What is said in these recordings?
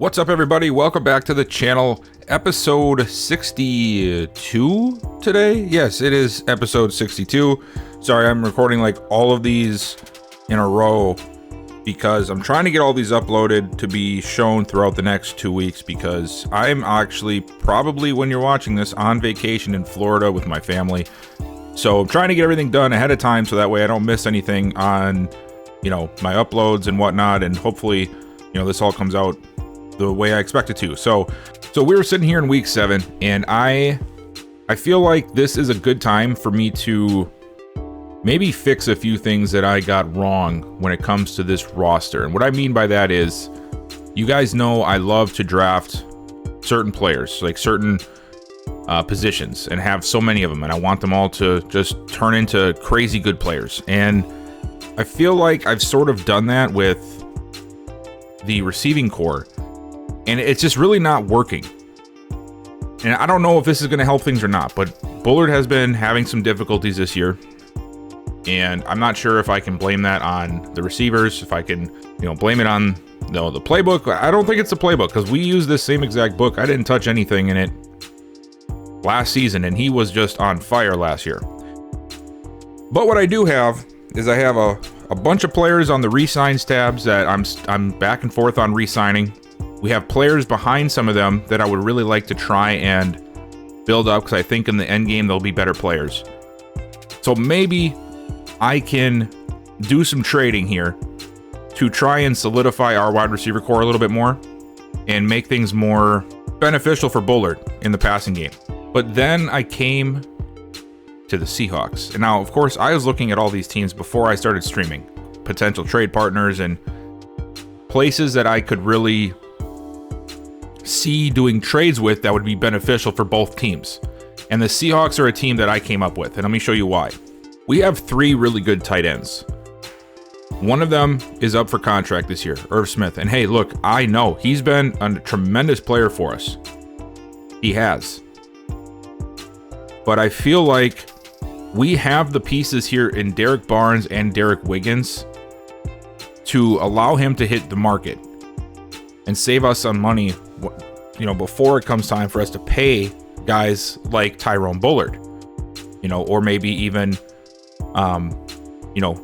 What's up, everybody? Welcome back to the channel. Episode 62 today? Yes, it is episode 62. Sorry, I'm recording like all of these in a row because I'm trying to get all these uploaded to be shown throughout the next 2 weeks, because I'm actually probably, when you're watching this, on vacation in Florida with my family. So I'm trying to get everything done ahead of time so that way I don't miss anything on, my uploads and whatnot, and hopefully, this all comes out the way I expect it to. So we were sitting here in week 7, and I feel like this is a good time for me to maybe fix a few things that I got wrong when it comes to this roster. And what I mean by that is, you guys know I love to draft certain players, like certain positions, and have so many of them, and I want them all to just turn into crazy good players. And I feel like I've sort of done that with the receiving core, and it's just really not working. And I don't know if this is going to help things or not, but Bullard has been having some difficulties this year, and I'm not sure if I can blame that on the receivers, if I can, blame it on the playbook. I don't think it's the playbook, because we use this same exact book. I didn't touch anything in it last season, and he was just on fire last year. But what I do have is I have a bunch of players on the re-signs tabs that I'm back and forth on re-signing. We have players behind some of them that I would really like to try and build up, because I think in the end game they'll be better players. So maybe I can do some trading here to try and solidify our wide receiver core a little bit more and make things more beneficial for Bullard in the passing game. But then I came to the Seahawks. And now, of course, I was looking at all these teams before I started streaming, potential trade partners and places that I could really see doing trades with that would be beneficial for both teams. And the Seahawks are a team that I came up with, and let me show you why. We have 3 really good tight ends. One of them is up for contract this year, Irv Smith. And hey, look, I know he's been a tremendous player for us. He has. But I feel like we have the pieces here in Derek Barnes and Derek Wiggins to allow him to hit the market and save us some money, before it comes time for us to pay guys like Tyrone Bullard, or maybe even,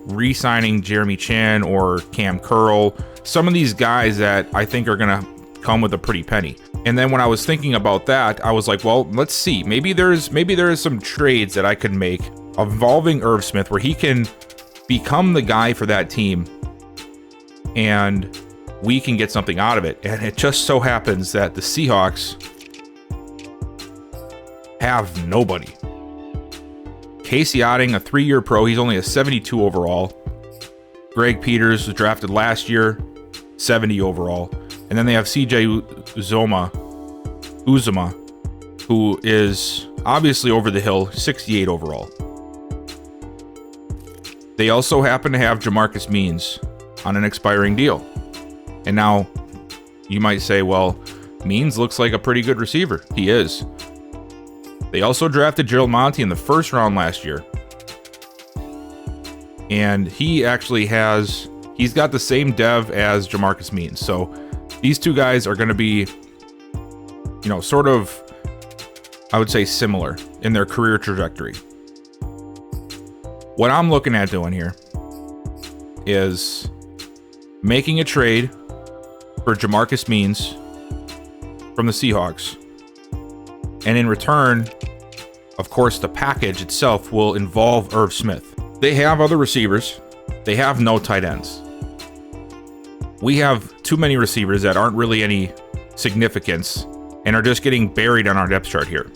re-signing Jeremy Chan or Cam Curl, some of these guys that I think are going to come with a pretty penny. And then when I was thinking about that, I was like, well, let's see. Maybe there is some trades that I could make involving Irv Smith where he can become the guy for that team and we can get something out of it. And it just so happens that the Seahawks have nobody. Casey Otting, a 3-year pro, he's only a 72 overall. Greg Peters was drafted last year, 70 overall. And then they have CJ Uzomah, who is obviously over the hill, 68 overall. They also happen to have Jamarcus Means on an expiring deal. And now you might say, well, Means looks like a pretty good receiver. He is. They also drafted Gerald Monty in the first round last year. And he actually he's got the same dev as Jamarcus Means. So these two guys are going to be, sort of, I would say, similar in their career trajectory. What I'm looking at doing here is making a trade for Jamarcus Means from the Seahawks. And in return, of course, the package itself will involve Irv Smith. They have other receivers. They have no tight ends. We have too many receivers that aren't really any significance and are just getting buried on our depth chart here.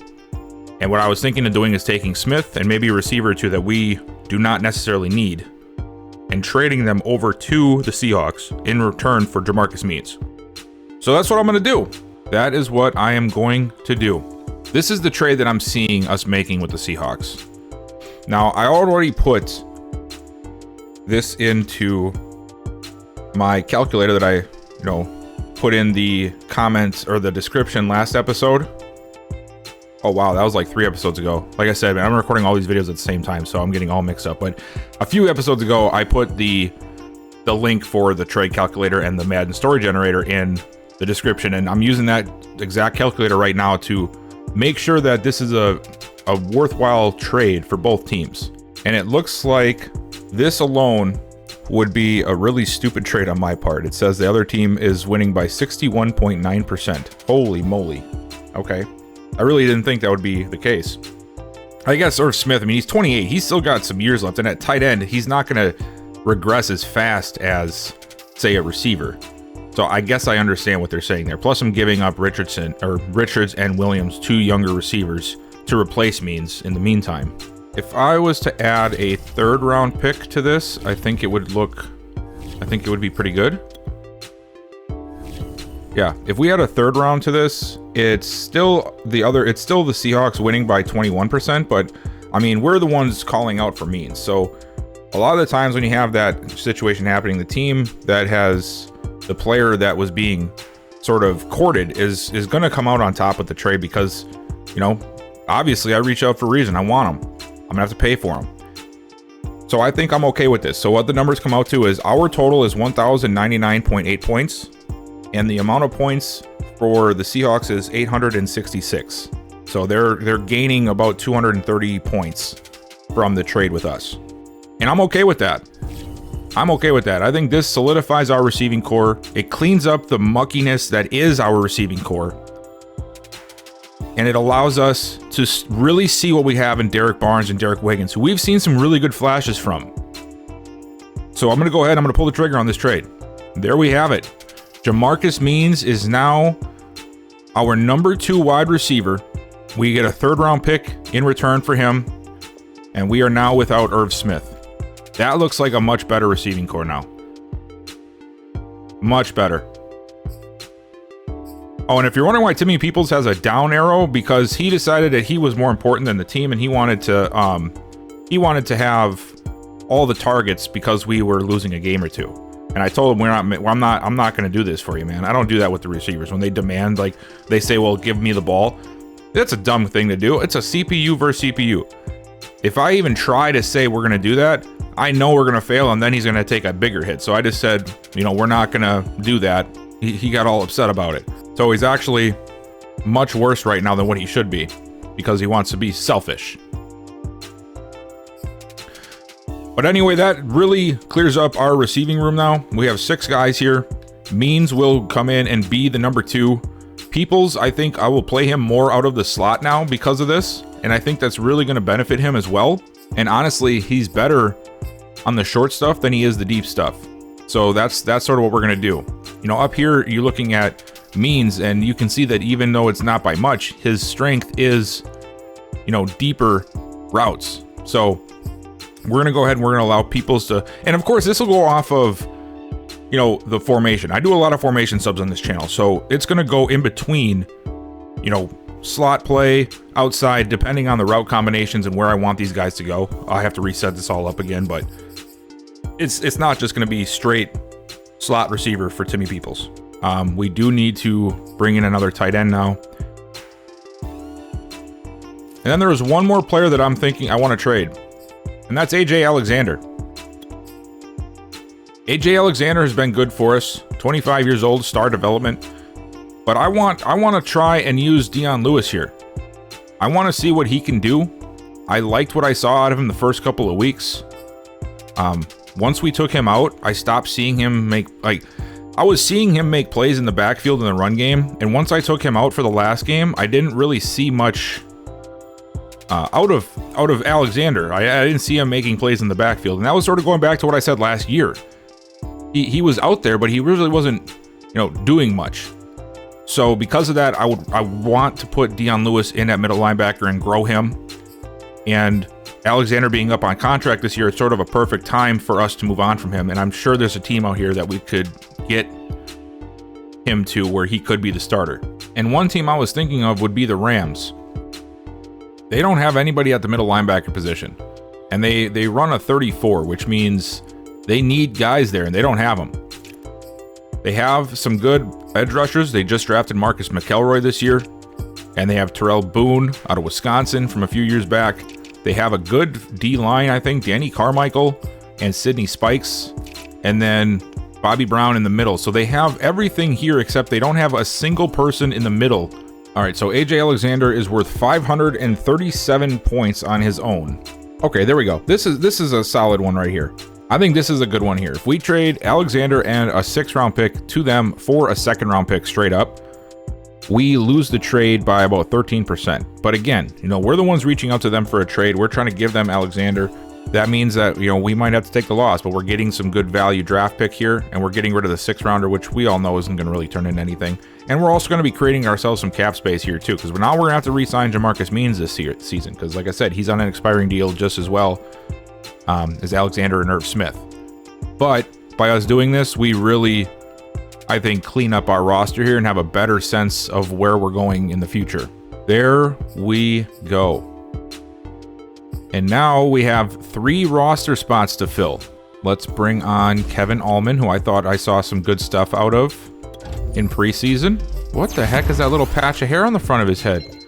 And what I was thinking of doing is taking Smith and maybe a receiver or two that we do not necessarily need and trading them over to the Seahawks in return for Jamarcus Means. So that's what I'm going to do. That is what I am going to do. This is the trade that I'm seeing us making with the Seahawks. Now, I already put this into my calculator that I, put in the comments or the description last episode. Oh, wow, that was like 3 episodes ago. Like I said, man, I'm recording all these videos at the same time, so I'm getting all mixed up. But a few episodes ago, I put the link for the trade calculator and the Madden story generator in the description, and I'm using that exact calculator right now to make sure that this is a worthwhile trade for both teams. And it looks like this alone would be a really stupid trade on my part. It says the other team is winning by 61.9%. Holy moly. Okay. I really didn't think that would be the case. I guess Irv Smith, I mean, he's 28. He's still got some years left. And at tight end, he's not going to regress as fast as, say, a receiver. So I guess I understand what they're saying there. Plus, I'm giving up Richards and Williams, 2 younger receivers, to replace Means in the meantime. If I was to add a 3rd round pick to this, I think it would be pretty good. Yeah, if we had a 3rd round to this, it's still the Seahawks winning by 21%, but I mean, we're the ones calling out for Means. So a lot of the times when you have that situation happening, the team that has the player that was being sort of courted is going to come out on top with the trade because, you know, obviously I reach out for a reason. I want them. I'm gonna have to pay for them. So I think I'm okay with this. So what the numbers come out to is our total is 1,099.8 points, and the amount of points for the Seahawks is 866. So they're gaining about 230 points from the trade with us, and I'm okay with that. I think this solidifies our receiving core. It cleans up the muckiness that is our receiving core. And it allows us to really see what we have in Derek Barnes and Derek Wiggins, who we've seen some really good flashes from. So I'm going to go ahead. I'm going to pull the trigger on this trade. There we have it. Jamarcus Means is now our number 2 wide receiver. We get a 3rd round pick in return for him. And we are now without Irv Smith. That looks like a much better receiving core now. Much better. Oh, and if you're wondering why Timmy Peoples has a down arrow, because he decided that he was more important than the team, and he wanted to have all the targets because we were losing a game or two. And I told him I'm not going to do this for you, man. I don't do that with the receivers. When they demand, like they say, well, give me the ball. That's a dumb thing to do. It's a CPU versus CPU. If I even try to say we're going to do that, I know we're going to fail, and then he's going to take a bigger hit. So I just said, you know, we're not going to do that. He got all upset about it. So he's actually much worse right now than what he should be because he wants to be selfish. But anyway, that really clears up our receiving room now. We have 6 guys here. Means will come in and be the number 2. Peoples, I think I will play him more out of the slot now because of this. And I think that's really going to benefit him as well. And honestly, he's better on the short stuff than he is the deep stuff. So that's sort of what we're going to do. You know, up here, you're looking at Means, and you can see that even though it's not by much, his strength is, you know, deeper routes. So we're going to go ahead and we're going to allow Peoples to, and of course, this will go off of, you know, the formation. I do a lot of formation subs on this channel, so it's going to go in between, you know, slot play, outside, depending on the route combinations and where I want these guys to go. I have to reset this all up again, but it's not just going to be straight slot receiver for Timmy Peoples. We do need to bring in another tight end now. And then there is one more player that I'm thinking I want to trade, and that's AJ Alexander. AJ Alexander has been good for us. 25 years old, star development. But I want to try and use Dion Lewis here. I want to see what he can do. I liked what I saw out of him the first couple of weeks. Once we took him out, I stopped seeing him make, like, I was seeing him make plays in the backfield in the run game, and once I took him out for the last game, I didn't really see much out of Alexander. I didn't see him making plays in the backfield, and that was sort of going back to what I said last year. He was out there, but he really wasn't, you know, doing much. So because of that, I want to put Dion Lewis in at middle linebacker and grow him. And Alexander being up on contract this year, it's sort of a perfect time for us to move on from him. And I'm sure there's a team out here that we could get him to where he could be the starter. And one team I was thinking of would be the Rams. They don't have anybody at the middle linebacker position. And they run a 34, which means they need guys there, and they don't have them. They have some good edge rushers. They just drafted Marcus McElroy this year. And they have Terrell Boone out of Wisconsin from a few years back. They have a good D-line, I think. Danny Carmichael and Sidney Spikes. And then Bobby Brown in the middle. So they have everything here except they don't have a single person in the middle. All right, so AJ Alexander is worth 537 points on his own. Okay, there we go. This is a solid one right here. I think this is a good one here. If we trade Alexander and a 6th-round pick to them for a 2nd-round pick straight up, we lose the trade by about 13%. But again, you know, we're the ones reaching out to them for a trade. We're trying to give them Alexander. That means that, you know, we might have to take the loss, but we're getting some good value draft pick here, and we're getting rid of the 6th-rounder, which we all know isn't going to really turn into anything. And we're also going to be creating ourselves some cap space here, too, because now we're going to have to re-sign Jamarcus Means this season, because, like I said, he's on an expiring deal just as well as Alexander and Irv Smith. But by us doing this, we really, I think, clean up our roster here and have a better sense of where we're going in the future. There we go. And now we have 3 roster spots to fill. Let's bring on Kevin Allman, who I thought I saw some good stuff out of in preseason. What the heck is that little patch of hair on the front of his head?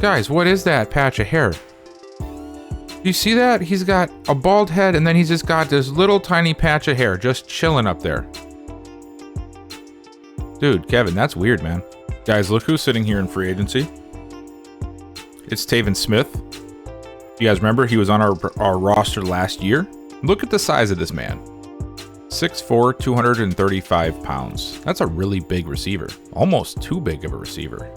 Guys, what is that patch of hair? You see that? He's got a bald head and then he's just got this little tiny patch of hair just chilling up there. Dude, Kevin, that's weird, man. Guys, look who's sitting here in free agency. It's Taven Smith. You guys remember he was on our roster last year? Look at the size of this man. 6'4", 235 pounds. That's a really big receiver. Almost too big of a receiver.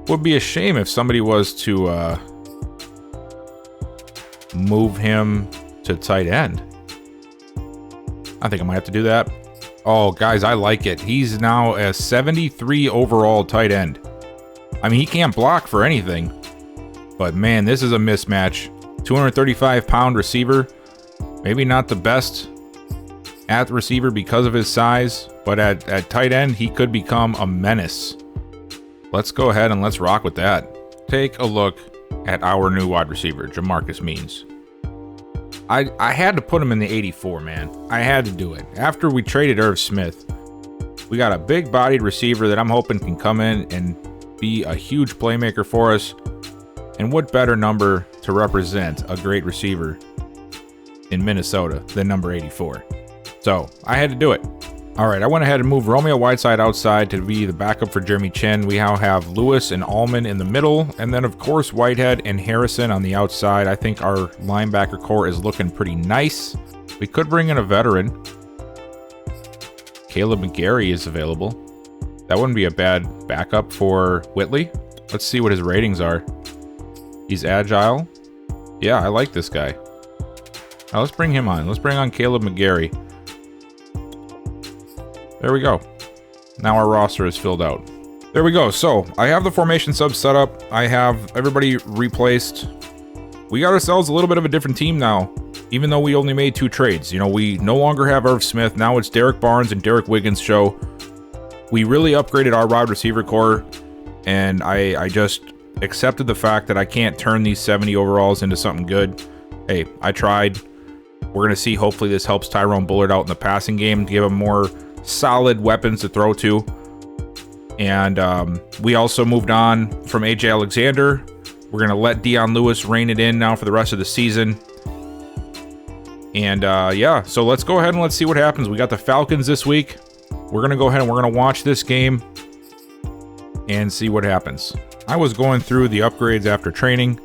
Would be a shame if somebody was to move him to tight end. I think I might have to do that. Oh, guys, I like it. He's now a 73 overall tight end. I mean, he can't block for anything. But man, this is a mismatch. 235-pound receiver. Maybe not the best at the receiver because of his size, but at tight end, he could become a menace. Let's go ahead and let's rock with that. Take a look at our new wide receiver, Jamarcus Means. I had to put him in the 84, man. I had to do it. After we traded Irv Smith, we got a big-bodied receiver that I'm hoping can come in and be a huge playmaker for us. And what better number to represent a great receiver in Minnesota than number 84? So I had to do it. All right, I went ahead and moved Romeo Whiteside outside to be the backup for Jeremy Chin. We now have Lewis and Allman in the middle, and then, of course, Whitehead and Harrison on the outside. I think our linebacker core is looking pretty nice. We could bring in a veteran. Caleb McGarry is available. That wouldn't be a bad backup for Whitley. Let's see what his ratings are. He's agile. Yeah, I like this guy. Now let's bring him on. Let's bring on Caleb McGarry. There we go. Now our roster is filled out. There we go. So I have the formation sub set up. I have everybody replaced. We got ourselves a little bit of a different team now, even though we only made 2 trades. You know, we no longer have Irv Smith. Now it's Derek Barnes and Derek Wiggins show. We really upgraded our wide receiver core, and I just accepted the fact that I can't turn these 70 overalls into something good. Hey, I tried. We're going to see. Hopefully this helps Tyrone Bullard out in the passing game to give him more solid weapons to throw to. And we also moved on from AJ Alexander. We're going to let Dion Lewis rein it in now for the rest of the season. And yeah, so let's go ahead and let's see what happens. We got the Falcons this week. We're going to go ahead and we're going to watch this game and see what happens. I was going through the upgrades after training,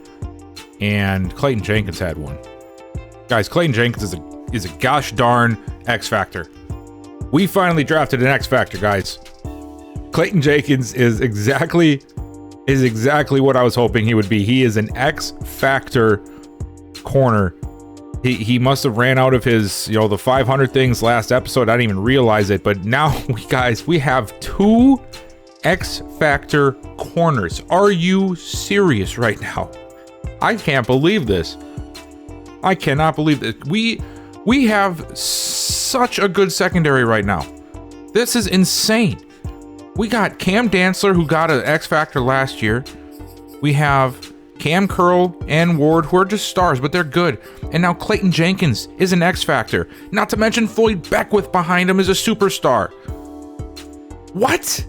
and Clayton Jenkins had one. Guys, Clayton Jenkins is a gosh darn X Factor. We finally drafted an X Factor, guys. Clayton Jenkins is exactly what I was hoping he would be. He is an X Factor corner. He must have ran out of his, you know, the 500 things last episode. I didn't even realize it, but now we have 2 X Factor corners. Are you serious right now? I can't believe this. I cannot believe this. We have such a good secondary right now. This is insane. We got Cam Dantzler, who got an X Factor last year. We have Cam Curl and Ward, who are just stars, but they're good. And now Clayton Jenkins is an X Factor. Not to mention Floyd Beckwith behind him is a superstar. What?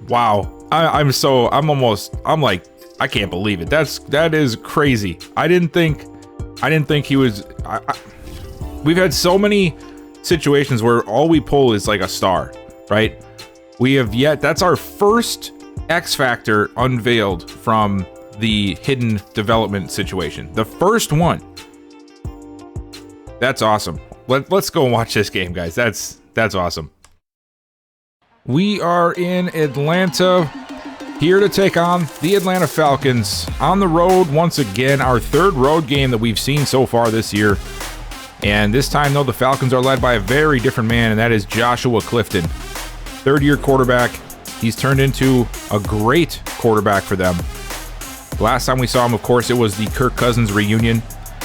Wow. I'm like, I can't believe it. That is crazy. I didn't think he was. We've had so many situations where all we pull is like a star, right? That's our first X Factor unveiled from the hidden development situation. The first one. That's awesome. Let's go and watch this game, guys. That's awesome. We are in Atlanta, here to take on the Atlanta Falcons on the road once again. Our third road game that we've seen so far this year. And this time, though, the Falcons are led by a very different man, and that is Joshua Clifton. Third-year quarterback. He's turned into a great quarterback for them. Last time we saw him, of course, it was the Kirk Cousins reunion.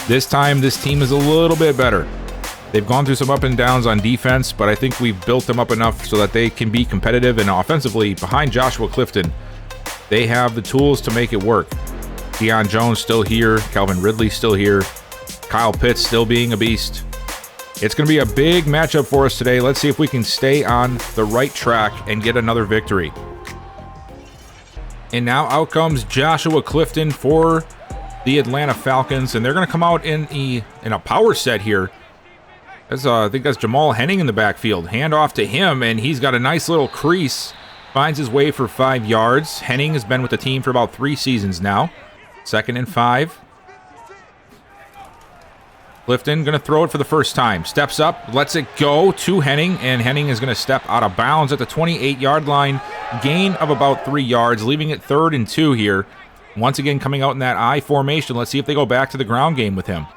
This time, this team is a little bit better. They've gone through some up and downs on defense, but I think we've built them up enough so that they can be competitive, and offensively, behind Joshua Clifton, they have the tools to make it work. Deion Jones still here. Calvin Ridley still here. Kyle Pitts still being a beast. It's going to be a big matchup for us today. Let's see if we can stay on the right track and get another victory. And now out comes Joshua Clifton for the Atlanta Falcons, and they're going to come out in a power set here. I think that's Jamal Henning in the backfield. Hand off to him, and he's got a nice little crease. Finds his way for 5 yards. Henning has been with the team for about 3 seasons now. 2nd and 5. Clifton going to throw it for the first time. Steps up, lets it go to Henning, and Henning is going to step out of bounds at the 28-yard line. Gain of about 3 yards, leaving it 3rd and 2 here. Once again, coming out in that I formation. Let's see if they go back to the ground game with him.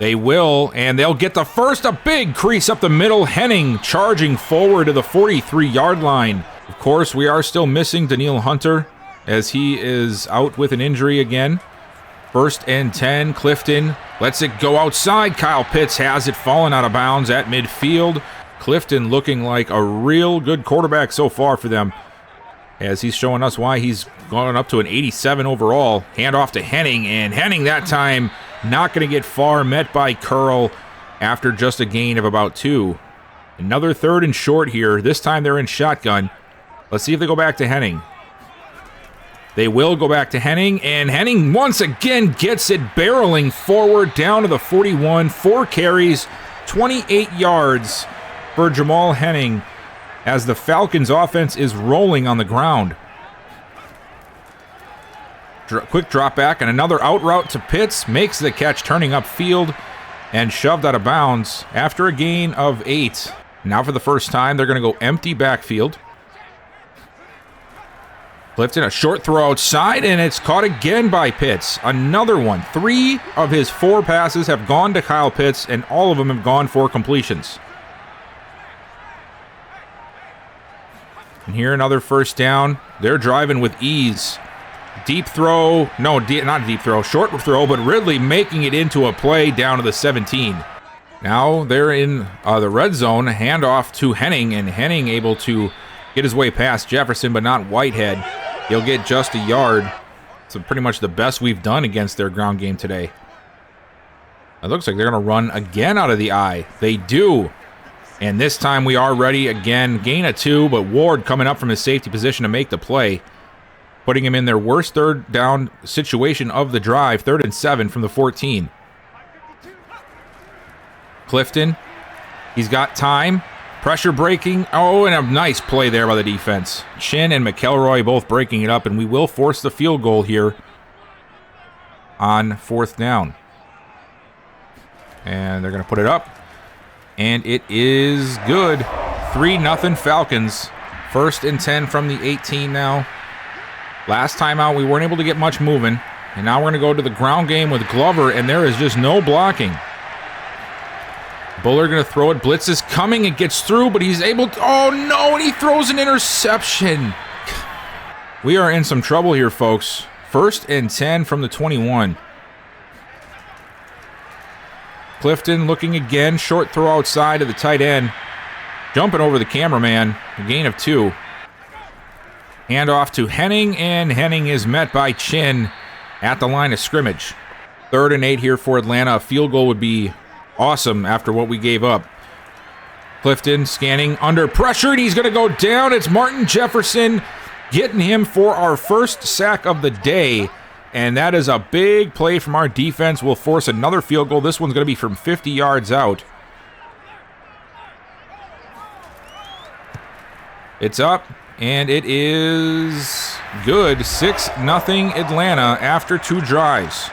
They will, and they'll get the first. A big crease up the middle. Henning charging forward to the 43-yard line. Of course, we are still missing Danielle Hunter, as he is out with an injury again. 1st and 10, Clifton lets it go outside. Kyle Pitts has it fallen out of bounds at midfield. Clifton looking like a real good quarterback so far for them, as he's showing us why he's gone up to an 87 overall. Hand off to Henning, and Henning that time not going to get far, met by Curl after just a gain of about 2. Another 3rd and short here. This time they're in shotgun. Let's see if they go back to Henning. They will go back to Henning, and Henning once again gets it barreling forward down to the 41. 4 carries, 28 yards for Jamal Henning, as the Falcons offense is rolling on the ground. Quick drop back and another out route to Pitts. Makes the catch, turning upfield and shoved out of bounds after a gain of 8. Now for the first time, they're going to go empty backfield. Clifton, a short throw outside, and it's caught again by Pitts. Another one. 3 of his 4 passes have gone to Kyle Pitts, and all of them have gone for completions. And here another first down. They're driving with ease. Deep throw. No, not deep throw. Short throw, but Ridley making it into a play down to the 17. Now they're in the red zone. Handoff to Henning, and Henning able to get his way past Jefferson, but not Whitehead. He'll get just a yard. It's pretty much the best we've done against their ground game today. It looks like they're going to run again out of the eye. They do. And this time we are ready again. Gain of 2, but Ward coming up from his safety position to make the play, putting him in their worst 3rd down situation of the drive. 3rd and 7 from the 14. Clifton, he's got time. Pressure breaking. Oh, and a nice play there by the defense. Chin and McElroy both breaking it up, and we will force the field goal here on 4th down. And they're going to put it up. And it is good. 3-0 Falcons. 1st and 10 from the 18 now. Last time out, we weren't able to get much moving. And now we're going to go to the ground game with Glover, and there is just no blocking. Buller going to throw it. Blitz is coming. It gets through, but he's able to... Oh, no, and he throws an interception. We are in some trouble here, folks. 1st and 10 from the 21. Clifton looking again. Short throw outside of the tight end. Jumping over the cameraman. A gain of 2. Handoff to Henning, and Henning is met by Chin at the line of scrimmage. 3rd and 8 here for Atlanta. A field goal would be awesome after what we gave up. Clifton scanning under pressure, and he's going to go down. It's Martin Jefferson getting him for our first sack of the day And that is a big play from our defense. We'll force another field goal. This one's going to be from 50 yards out. It's up, and it is good. 6-0 Atlanta after 2 drives.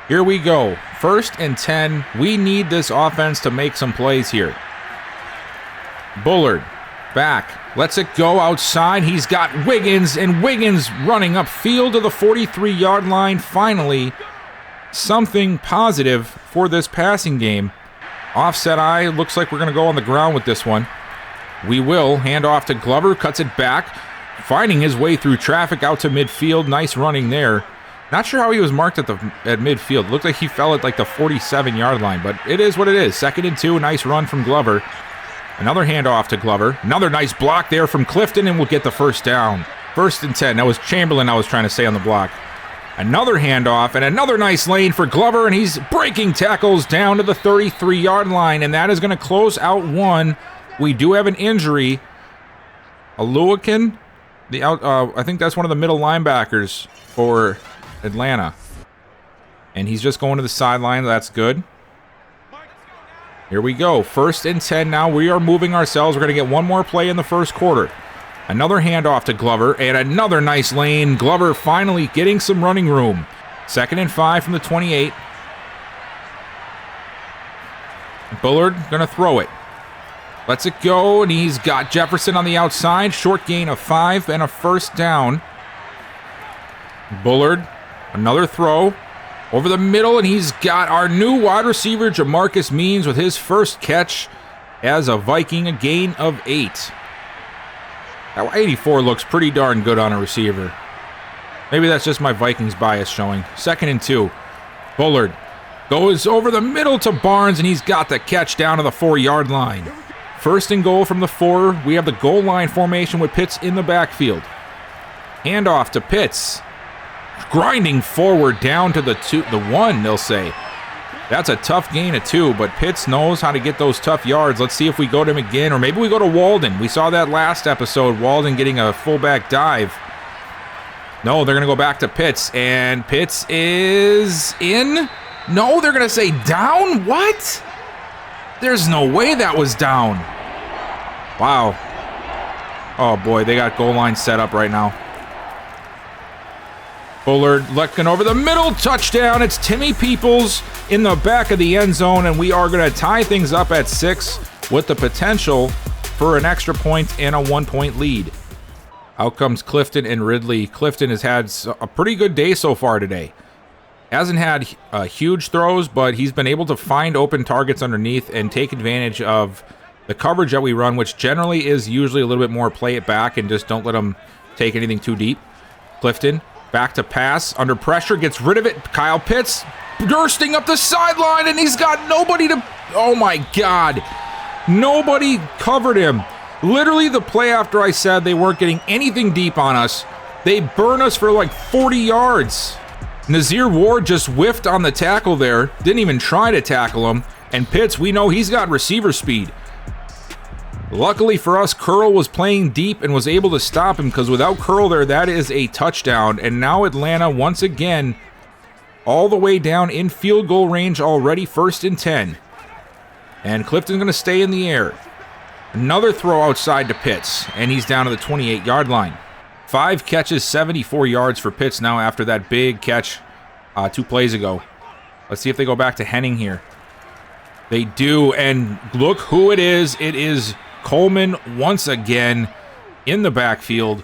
Here we go. 1st and 10. We need this offense to make some plays here. Bullard back. Lets it go outside. He's got Wiggins, and Wiggins running upfield to the 43-yard line. Finally, something positive for this passing game. Offset eye. Looks like we're going to go on the ground with this one. We will. Hand off to Glover. Cuts it back. Finding his way through traffic out to midfield. Nice running there. Not sure how he was marked at midfield. Looked like he fell at like the 47-yard line, but it is what it is. 2nd and 2. Nice run from Glover. Another handoff to Glover. Another nice block there from Clifton, and we'll get the 1st down. 1st and 10. That was Chamberlain I was trying to say on the block. Another handoff, and another nice lane for Glover, and he's breaking tackles down to the 33-yard line, and that is going to close out one. We do have an injury. Aluakin, I think that's one of the middle linebackers for Atlanta. And he's just going to the sideline. That's good. Here we go. 1st and 10 now. We are moving ourselves. We're going to get one more play in the 1st quarter. Another handoff to Glover, and another nice lane. Glover finally getting some running room. 2nd and 5 from the 28. Bullard going to throw it. Lets it go, and he's got Jefferson on the outside. Short gain of 5 and a 1st down. Bullard, another throw over the middle, and he's got our new wide receiver, Jamarcus Means, with his 1st catch as a Viking, a gain of 8. Now, 84 looks pretty darn good on a receiver. Maybe that's just my Vikings bias showing. 2nd and 2. Bullard goes over the middle to Barnes, and he's got the catch down to the 4-yard line. 1st and goal from the 4. We have the goal line formation with Pitts in the backfield. Handoff to Pitts. Grinding forward down to the 1, they'll say. That's a tough gain of 2, but Pitts knows how to get those tough yards. Let's see if we go to him again, or maybe we go to Walden. We saw that last episode, Walden getting a fullback dive. No, they're going to go back to Pitts, and Pitts is in. No, they're going to say down? What? There's no way that was down. Wow. Oh, boy, they got goal line set up right now. Bullard looking over the middle. Touchdown. It's Timmy Peoples in the back of the end zone, and we are going to tie things up at 6 with the potential for an extra point and a 1-point lead. Out comes Clifton and Ridley. Clifton has had a pretty good day so far today. Hasn't had huge throws, but he's been able to find open targets underneath and take advantage of the coverage that we run, which generally is usually a little bit more play it back and just don't let him take anything too deep. Clifton, back to pass, under pressure, gets rid of it. Kyle Pitts bursting up the sideline, and he's got nobody to... Oh, my God. Nobody covered him. Literally the play after I said they weren't getting anything deep on us, they burn us for like 40 yards. Nazir Ward just whiffed on the tackle there, didn't even try to tackle him, and Pitts, we know he's got receiver speed. Luckily for us, Curl was playing deep and was able to stop him, because without Curl there, that is a touchdown. And now Atlanta, once again, all the way down in field goal range already, 1st and 10. And Clifton's going to stay in the air. Another throw outside to Pitts, and he's down to the 28-yard line. 5 catches, 74 yards for Pitts now after that big catch 2 plays ago. Let's see if they go back to Henning here. They do, and look who it is. It is Coleman once again in the backfield.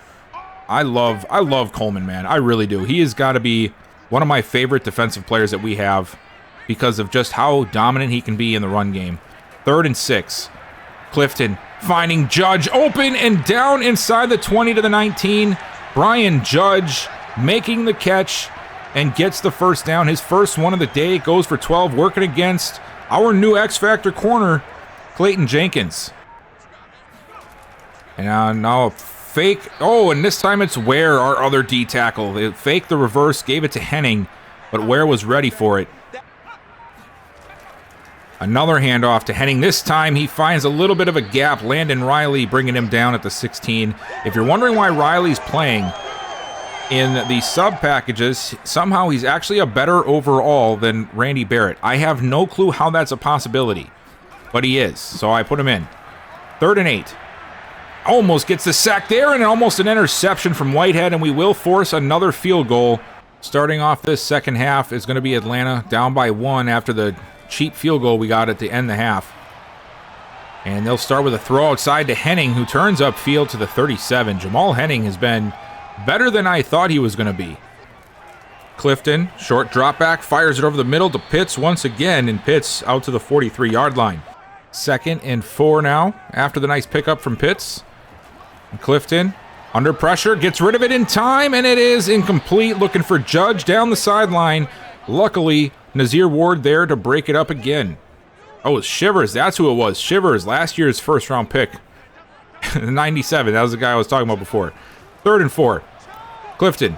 I love Coleman, man. I really do. He has got to be one of my favorite defensive players that we have because of just how dominant he can be in the run game. 3rd and 6. Clifton finding Judge open and down inside the 20 to the 19. Brian Judge making the catch and gets the 1st down. His first one of the day. Goes for 12, working against our new X-Factor corner, Clayton Jenkins. And now a fake. Oh, and this time it's Ware, our other D tackle. They faked the reverse, gave it to Henning, but Ware was ready for it. Another handoff to Henning. This time he finds a little bit of a gap. Landon Riley bringing him down at the 16. If you're wondering why Riley's playing, in the sub packages, somehow he's actually a better overall than Randy Barrett. I have no clue how that's a possibility, but he is, so I put him in. 3rd and 8. Almost gets the sack there, and almost an interception from Whitehead, and we will force another field goal. Starting off this second half is going to be Atlanta down by 1 after the cheap field goal we got at the end of the half. And they'll start with a throw outside to Henning, who turns upfield to the 37. Jamal Henning has been better than I thought he was going to be. Clifton, short drop back, fires it over the middle to Pitts once again, and Pitts out to the 43-yard line. 2nd and 4 now after the nice pickup from Pitts. And Clifton, under pressure, gets rid of it in time, and it is incomplete. Looking for Judge down the sideline. Luckily, Nazir Ward there to break it up again. Oh, it's Shivers. That's who it was. Shivers, last year's first-round pick. 97. That was the guy I was talking about before. 3rd and 4. Clifton.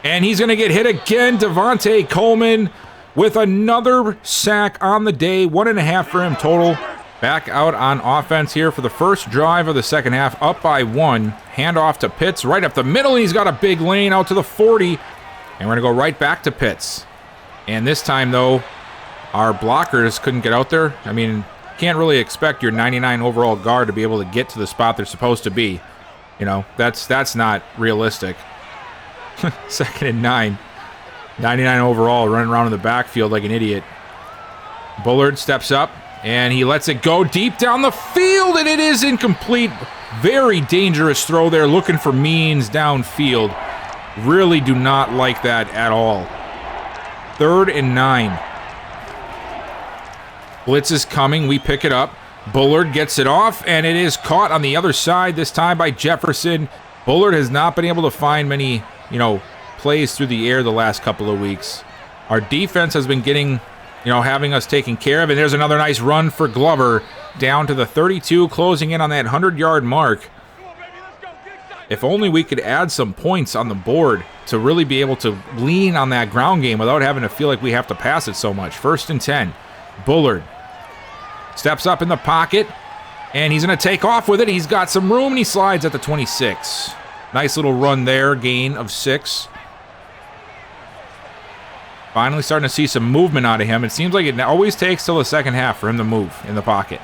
And he's going to get hit again. Devontae Coleman with another sack on the day. 1.5 for him total. Back out on offense here for the first drive of the second half. Up by 1. Handoff to Pitts right up the middle. And he's got a big lane out to the 40. And we're going to go right back to Pitts. And this time, though, our blockers couldn't get out there. I mean, can't really expect your 99 overall guard to be able to get to the spot they're supposed to be. You know, that's not realistic. 2nd and 9. 99 overall, running around in the backfield like an idiot. Bullard steps up, and he lets it go deep down the field, and it is incomplete. Very dangerous throw there, looking for Means downfield. Really do not like that at all. 3rd and 9. Blitz is coming. We pick it up. Bullard gets it off, and it is caught on the other side, this time by Jefferson. Bullard has not been able to find many, plays through the air the last couple of weeks. Our defense has been getting, having us taken care of, and there's another nice run for Glover down to the 32, closing in on that 100-yard mark. If only we could add some points on the board to really be able to lean on that ground game without having to feel like we have to pass it so much. 1st and 10. Bullard steps up in the pocket, and he's going to take off with it. He's got some room, and he slides at the 26. Nice little run there, gain of 6. Finally starting to see some movement out of him. It seems like it always takes till the second half for him to move in the pocket.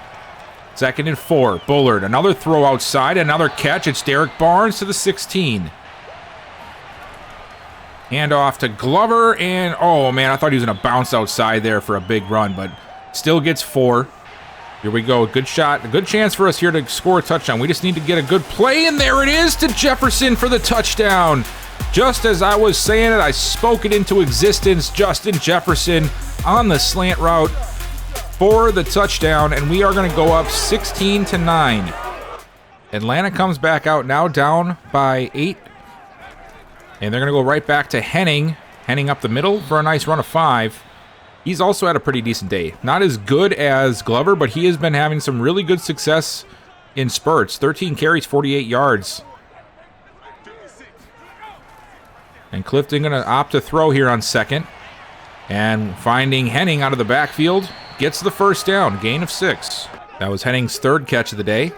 2nd and 4. Bullard, another throw outside, another catch. It's Derek Barnes to the 16. Hand off to Glover, and oh man, I thought he was going to bounce outside there for a big run, but still gets 4. Here we go, good shot, a good chance for us here to score a touchdown. We just need to get a good play, and there it is to Jefferson for the touchdown. Just as I was saying it, I spoke it into existence. Justin Jefferson on the slant route for the touchdown, and we are going to go up 16-9. Atlanta comes back out now down by 8. And they're going to go right back to Henning up the middle for a nice run of 5. He's also had a pretty decent day. Not as good as Glover, but he has been having some really good success in spurts. 13 carries, 48 yards. And Clifton going to opt to throw here on 2nd. And finding Henning out of the backfield, gets the first down, gain of 6. That was Henning's 3rd catch of the day.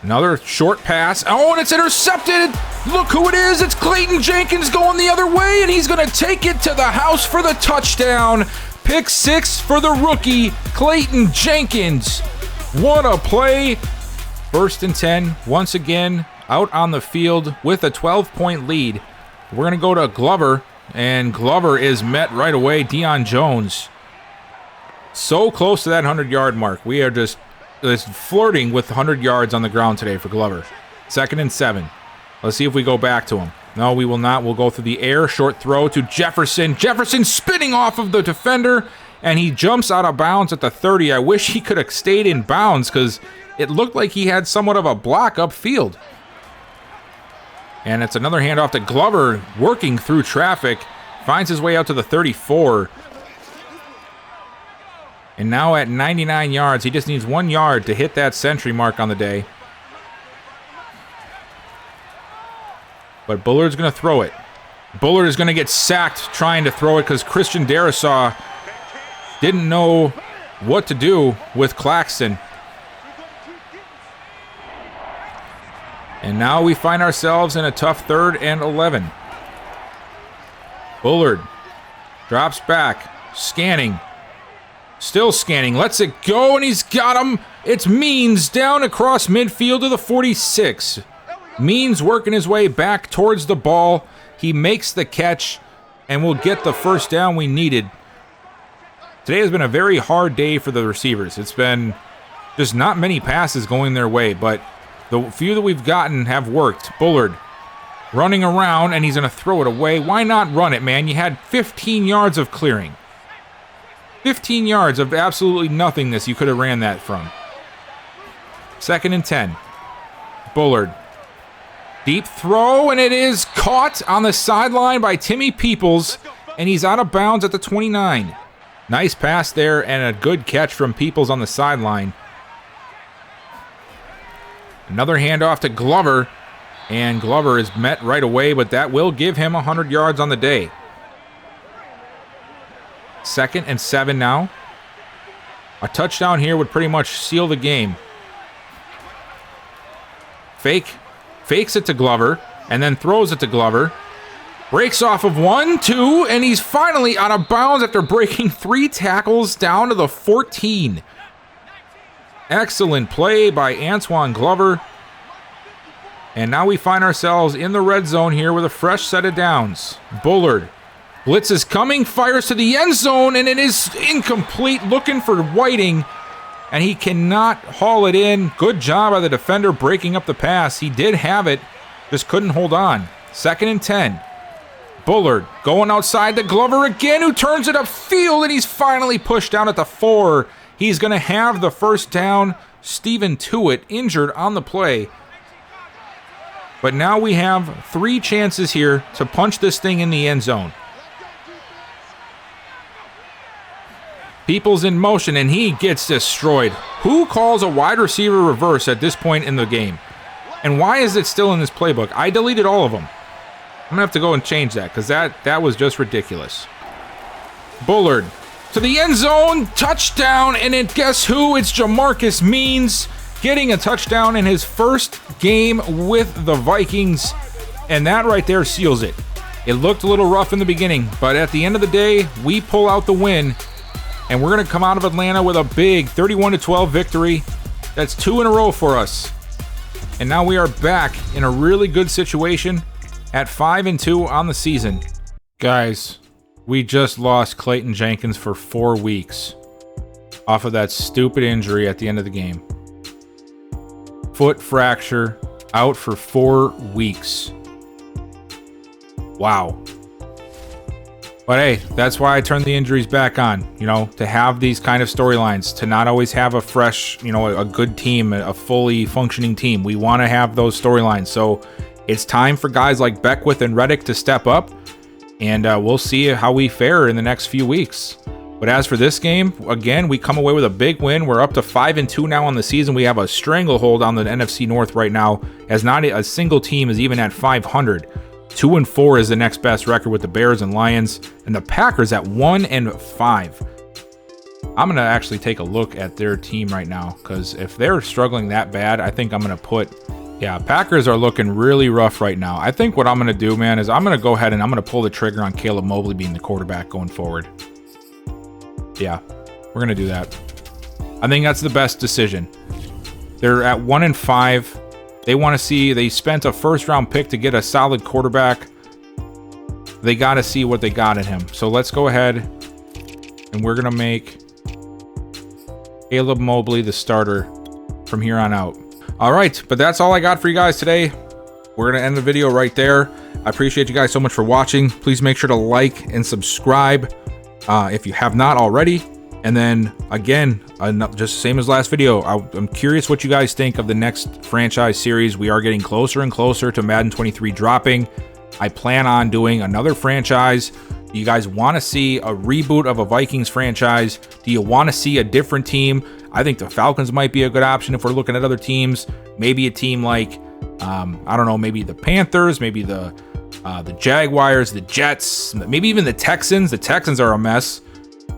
Another short pass. Oh, and it's intercepted. Look who it is. It's Clayton Jenkins going the other way, and he's going to take it to the house for the touchdown. Pick 6 for the rookie, Clayton Jenkins. What a play. 1st and 10, once again, out on the field with a 12-point lead. We're going to go to Glover, and Glover is met right away. Deion Jones. So close to that 100-yard mark. We are just flirting with 100 yards on the ground today for Glover. 2nd and 7. Let's see if we go back to him. No, we will not. We'll go through the air. Short throw to Jefferson. Jefferson spinning off of the defender, and he jumps out of bounds at the 30. I wish he could have stayed in bounds because it looked like he had somewhat of a block upfield. And it's another handoff to Glover, working through traffic. Finds his way out to the 34. And now at 99 yards, he just needs 1 yard to hit that century mark on the day. But Bullard's going to throw it. Bullard is going to get sacked trying to throw it because Christian Darasaw didn't know what to do with Claxton. And now we find ourselves in a tough 3rd and 11. Bullard drops back, scanning. Still scanning, lets it go, and he's got him. It's Means down across midfield to the 46. Means working his way back towards the ball. He makes the catch, and we'll get the first down we needed. Today has been a very hard day for the receivers. It's been just not many passes going their way, but the few that we've gotten have worked. Bullard running around, and he's going to throw it away. Why not run it, man? You had 15 yards of clearing. 15 yards of absolutely nothingness you could have ran that from. 2nd and 10. Bullard. Deep throw, and it is caught on the sideline by Timmy Peoples, and he's out of bounds at the 29. Nice pass there, and a good catch from Peoples on the sideline. Another handoff to Glover, and Glover is met right away, but that will give him 100 yards on the day. 2nd and 7 now. A touchdown here would pretty much seal the game. Fakes it to Glover, and then throws it to Glover. Breaks off of 1, 2, and he's finally out of bounds after breaking 3 tackles down to the 14. Excellent play by Antoine Glover. And now we find ourselves in the red zone here with a fresh set of downs. Bullard. Blitz is coming, fires to the end zone, and it is incomplete, looking for Whiting, and he cannot haul it in. Good job by the defender breaking up the pass. He did have it, just couldn't hold on. 2nd and 10. Bullard going outside to Glover again, who turns it upfield, and he's finally pushed down at the 4. He's going to have the first down. Stephen Tuitt injured on the play. But now we have 3 chances here to punch this thing in the end zone. Peoples in motion, and he gets destroyed. Who calls a wide receiver reverse at this point in the game? And why is it still in this playbook? I deleted all of them. I'm going to have to go and change that, because that was just ridiculous. Bullard to the end zone, touchdown, and guess who? It's Jamarcus Means getting a touchdown in his first game with the Vikings, and that right there seals it. It looked a little rough in the beginning, but at the end of the day, we pull out the win, and we're going to come out of Atlanta with a big 31-12 victory. That's 2 in a row for us. And now we are back in a really good situation at 5-2 on the season. Guys, we just lost Clayton Jenkins for 4 weeks off of that stupid injury at the end of the game. Foot fracture, out for 4 weeks. Wow. But hey, that's why I turned the injuries back on, to have these kind of storylines, to not always have a fresh, a good team, a fully functioning team. We want to have those storylines. So it's time for guys like Beckwith and Reddick to step up, and we'll see how we fare in the next few weeks. But as for this game, again, we come away with a big win. We're up to 5-2 now on the season. We have a stranglehold on the NFC North right now, as not a single team is even at 500. 2-4 is the next best record with the Bears and Lions, and the Packers at 1-5. I'm going to actually take a look at their team right now, because if they're struggling that bad, I think I'm going to put... Yeah, Packers are looking really rough right now. I think what I'm going to do, man, is I'm going to go ahead and I'm going to pull the trigger on Caleb Mobley being the quarterback going forward. Yeah, we're going to do that. I think that's the best decision. They're at 1-5. They want to see, they spent a first-round pick to get a solid quarterback. They got to see what they got in him. So let's go ahead, and we're going to make Caleb Mobley the starter from here on out. All right, but that's all I got for you guys today. We're going to end the video right there. I appreciate you guys so much for watching. Please make sure to like and subscribe if you have not already. And then, again, just same as last video, I'm curious what you guys think of the next franchise series. We are getting closer and closer to Madden 23 dropping. I plan on doing another franchise. Do you guys want to see a reboot of a Vikings franchise? Do you want to see a different team? I think the Falcons might be a good option if we're looking at other teams. Maybe a team like, I don't know, maybe the Panthers, maybe the Jaguars, the Jets, maybe even the Texans. The Texans are a mess.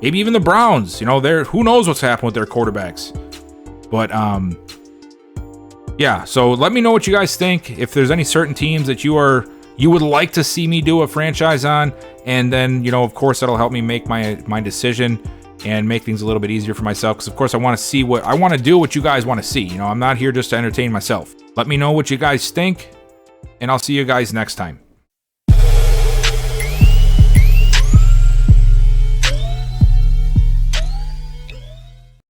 Maybe even the Browns. Who knows what's happened with their quarterbacks. But yeah, so let me know what you guys think. If there's any certain teams that you would like to see me do a franchise on, and then, you know, of course, that'll help me make my decision and make things a little bit easier for myself. Because of course, I want to see what I want to do, what you guys want to see. You know, I'm not here just to entertain myself. Let me know what you guys think, and I'll see you guys next time.